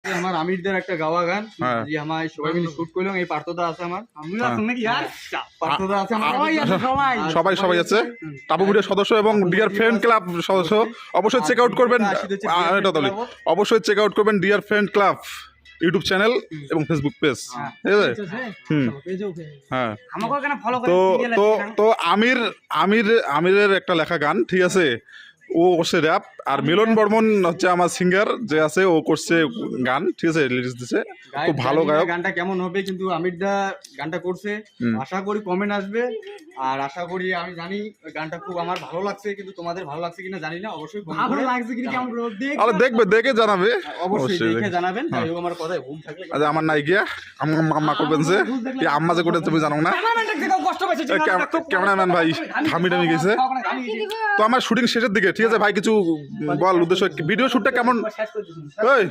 আমার আমিরদের একটা গাওয়া গান হ্যাঁ। যে আমার সবাই মিলে শুট করলাম। এই পার্থদা আছে আমার, আমিও আছেন নাকি আর পার্থদা আছে আমার, সবাই আছে, সবাই। আর সবাই আছে টাপু ভিডিও সদস্য এবং ডিয়ার ফ্রেন্ড ক্লাব সদস্য। অবশ্যই চেক আউট করবেন, এটা তাহলে অবশ্যই চেক আউট করবেন dear friend club YouTube channel এবং ফেসবুক পেজ, ঠিক আছে? হুম, হ্যাঁ। আমাকে কেন ফলো করে তো দিয়ে তো লাগছে তো আমিরের একটা লেখা গান, ঠিক আছে? ও করছে র্যাপ, আর মিলন বর্মন হচ্ছে আমার সিঙ্গার যে আছে, ও করছে গান, ঠিক আছে? লিরিক্স দিছে, খুব ভালো গায়ক। গানটা কেমন হবে কিন্তু আমিরদা গানটা করছে, আশা করি কমেন্ট আসবে। আর আশা করি, আমি জানি গানটা খুব আমার ভালো লাগছে, কিন্তু তোমাদের ভালো লাগছে কিনা জানি না, অবশ্যই comment ভালো করে লাগছে কি কেমন করে দেখ আরে দেখবে, দেখে জানাবে অবশ্যই দেখে দেখে। জানাবেন। যাই হোক, আমার কথায় ভুল থাকলে আচ্ছা, আমার নাই গিয়া আম্মা করবেন যে এই আম্মা যে করে তুমি জানো না। ক্যামেরাম্যানটা দেখো কষ্ট পাইছে ক্যামেরাম্যান ভাই ঘামি টামি গেছে। তো আমার শুটিং শেষের দিকে, ঠিক আছে ভাই? কিছু বল উদ্দেশ্য, ভিডিও শুটটা কেমন? শেষ করে দিছি এই